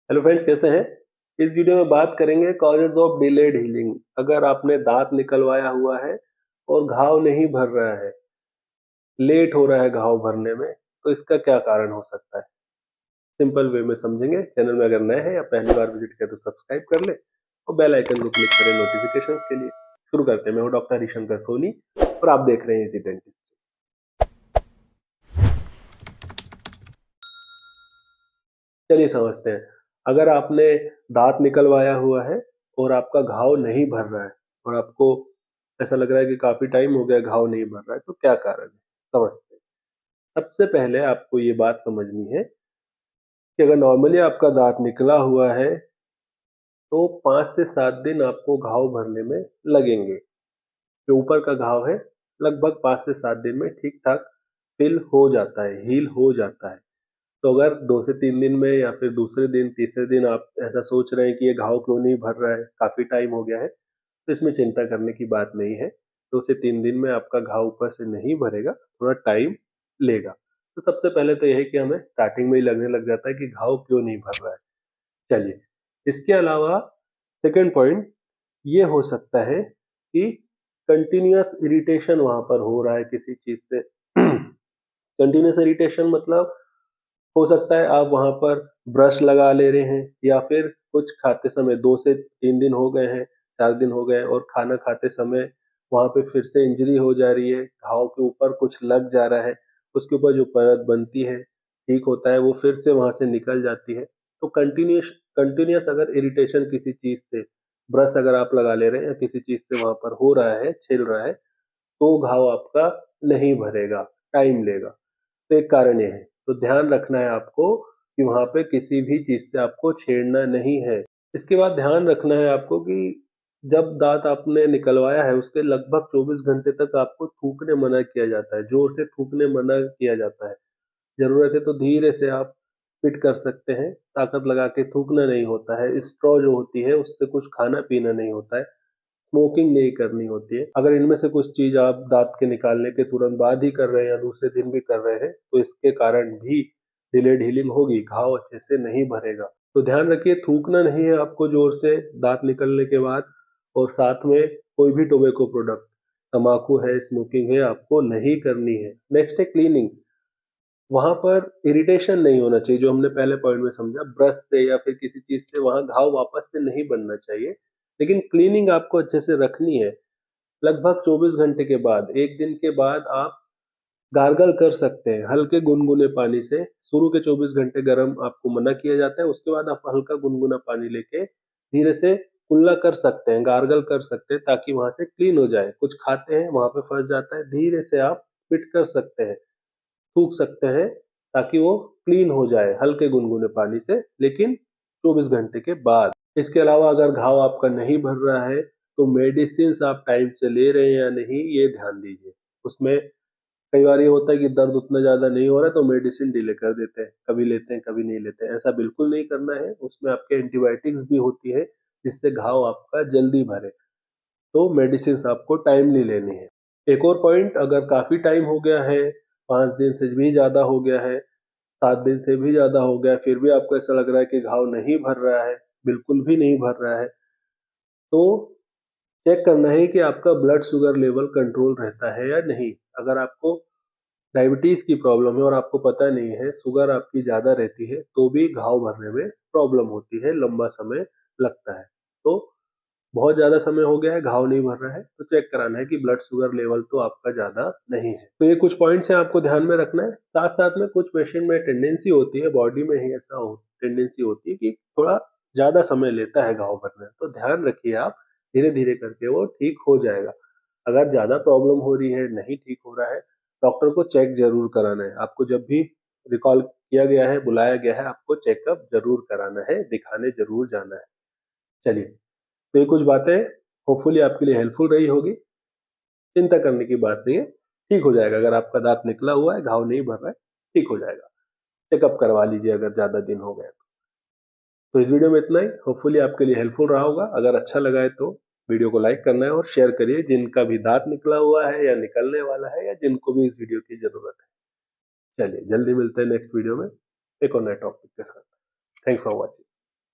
Hello friends, कैसे हैं। इस वीडियो में बात करेंगे कॉजेज ऑफ डिलेड हीलिंग। अगर आपने दांत निकलवाया हुआ है और घाव नहीं भर रहा है, लेट हो रहा है घाव भरने में, तो इसका क्या कारण हो सकता है। सिंपल वे में समझेंगे। चैनल में अगर नए हैं या पहली बार विजिट किया तो सब्सक्राइब कर ले और बेल आइकन को क्लिक करें नोटिफिकेशंस के लिए। शुरू करते हैं। मैं हूं डॉक्टर हरिशंकर सोनी और आप देख रहे हैं इजी डेंटिस्ट। चलिए समझते हैं। अगर आपने दांत निकलवाया हुआ है और आपका घाव नहीं भर रहा है और आपको ऐसा लग रहा है कि काफी टाइम हो गया घाव नहीं भर रहा है, तो क्या कारण है, समझते हैं। सबसे पहले आपको ये बात समझनी है कि अगर नॉर्मली आपका दांत निकला हुआ है तो 5 से 7 दिन आपको घाव भरने में लगेंगे। जो ऊपर का घाव है लगभग 5 से 7 दिन में ठीक ठाक फिल हो जाता है, हील हो जाता है। तो अगर 2 से 3 दिन में या फिर दूसरे दिन तीसरे दिन आप ऐसा सोच रहे हैं कि ये घाव क्यों नहीं भर रहा है, काफी टाइम हो गया है, तो इसमें चिंता करने की बात नहीं है। 2 से 3 दिन में आपका घाव ऊपर से नहीं भरेगा, थोड़ा टाइम लेगा। तो सबसे पहले तो यह है कि हमें स्टार्टिंग में ही लगने लग जाता है कि घाव क्यों नहीं भर रहा है। चलिए, इसके अलावा सेकेंड पॉइंट ये हो सकता है कि कंटिन्यूअस इरिटेशन वहां पर हो रहा है किसी चीज से। कंटिन्यूअस इरिटेशन मतलब हो सकता है आप वहां पर ब्रश लगा ले रहे हैं या फिर कुछ खाते समय 2 से 3 दिन हो गए हैं, 4 दिन हो गए हैं और खाना खाते समय वहां पे फिर से इंजरी हो जा रही है, घाव के ऊपर कुछ लग जा रहा है, उसके ऊपर जो परत बनती है ठीक होता है वो फिर से वहां से निकल जाती है। तो कंटिन्यूस कंटिन्यूस अगर इरिटेशन किसी चीज से, ब्रश अगर आप लगा ले रहे हैं या किसी चीज से वहां पर हो रहा है, छिल रहा है, तो घाव आपका नहीं भरेगा, टाइम लेगा। तो एक कारण ये है। तो ध्यान रखना है आपको कि वहां पे किसी भी चीज से आपको छेड़ना नहीं है। इसके बाद ध्यान रखना है आपको कि जब दांत आपने निकलवाया है उसके लगभग 24 घंटे तक आपको थूकने मना किया जाता है, जोर से थूकने मना किया जाता है। जरूरत है तो धीरे से आप स्पिट कर सकते हैं, ताकत लगा के थूकना नहीं होता है। स्ट्रॉ जो होती है उससे कुछ खाना पीना नहीं होता है, स्मोकिंग नहीं करनी होती है। अगर इनमें से कुछ चीज आप दांत के निकालने के तुरंत बाद ही कर रहे हैं या दूसरे दिन भी कर रहे हैं, तो इसके कारण भी डिलेड हीलिंग होगी, घाव अच्छे से नहीं भरेगा। तो ध्यान रखिए, थूकना नहीं है आपको जोर से दांत निकलने के बाद, और साथ में कोई भी टोबैको प्रोडक्ट, तम्बाकू है, स्मोकिंग है, आपको नहीं करनी है। नेक्स्ट है क्लीनिंग। वहां पर इरिटेशन नहीं होना चाहिए, जो हमने पहले पॉइंट में समझा, ब्रश से या फिर किसी चीज से वहां घाव वापस से नहीं बनना चाहिए। लेकिन क्लीनिंग आपको अच्छे से रखनी है। लगभग 24 घंटे के बाद, एक दिन के बाद आप गार्गल कर सकते हैं हल्के गुनगुने पानी से। शुरू के 24 घंटे गर्म आपको मना किया जाता है, उसके बाद आप हल्का गुनगुना पानी लेके धीरे से कुल्ला कर सकते हैं, गार्गल कर सकते हैं, ताकि वहां से क्लीन हो जाए। कुछ खाते हैं वहां पे फंस जाता है, धीरे से आप स्पिट कर सकते हैं, थूक सकते हैं, ताकि वो क्लीन हो जाए हल्के गुनगुने पानी से, लेकिन 24 घंटे के बाद। इसके अलावा अगर घाव आपका नहीं भर रहा है तो मेडिसिन आप टाइम से ले रहे हैं या नहीं, ये ध्यान दीजिए। उसमें कई बार ये होता है कि दर्द उतना ज्यादा नहीं हो रहा है तो मेडिसिन डिले कर देते हैं, कभी लेते हैं कभी नहीं लेते हैं। ऐसा बिल्कुल नहीं करना है। उसमें आपके एंटीबायोटिक्स भी होती है जिससे घाव आपका जल्दी भरे, तो मेडिसिन आपको टाइमली लेनी है। एक और पॉइंट, अगर काफी टाइम हो गया है, 5 दिन से भी ज्यादा हो गया है, 7 दिन से भी ज्यादा हो गया है, फिर भी आपको ऐसा लग रहा है कि घाव नहीं भर रहा है, बिल्कुल भी नहीं भर रहा है, तो चेक करना है कि आपका ब्लड शुगर लेवल कंट्रोल रहता है या नहीं। अगर आपको डायबिटीज की प्रॉब्लम है और आपको पता नहीं है, शुगर आपकी ज्यादा रहती है, तो भी घाव भरने में प्रॉब्लम होती है, लंबा समय लगता है। तो बहुत ज्यादा समय हो गया है, घाव नहीं भर रहा है, तो चेक कराना है कि ब्लड शुगर लेवल तो आपका ज्यादा नहीं है। तो ये कुछ पॉइंट्स हैं, आपको ध्यान में रखना है। साथ साथ में कुछ पेशेंट में टेंडेंसी होती है, बॉडी में ही ऐसा टेंडेंसी होती है कि थोड़ा ज्यादा समय लेता है घाव भरने में, तो ध्यान रखिए आप, धीरे धीरे करके वो ठीक हो जाएगा। अगर ज्यादा प्रॉब्लम हो रही है, नहीं ठीक हो रहा है, डॉक्टर को चेक जरूर कराना है। आपको जब भी रिकॉल किया गया है, बुलाया गया है, आपको चेकअप जरूर कराना है, दिखाने जरूर जाना है। चलिए, तो ये कुछ बातें होपफुली आपके लिए हेल्पफुल रही होगी। चिंता करने की बात नहीं है, ठीक हो जाएगा। अगर आपका दांत निकला हुआ है, घाव नहीं भर रहा है, ठीक हो जाएगा। चेकअप करवा लीजिए अगर ज्यादा दिन हो गए तो। इस वीडियो में इतना ही, होपफुली आपके लिए हेल्पफुल रहा होगा। अगर अच्छा लगा है तो वीडियो को लाइक करना है और शेयर करिए जिनका भी दांत निकला हुआ है या निकलने वाला है, या जिनको भी इस वीडियो की जरूरत है। चलिए, जल्दी मिलते हैं नेक्स्ट वीडियो में एक और नए टॉपिक के साथ। Thanks for watching.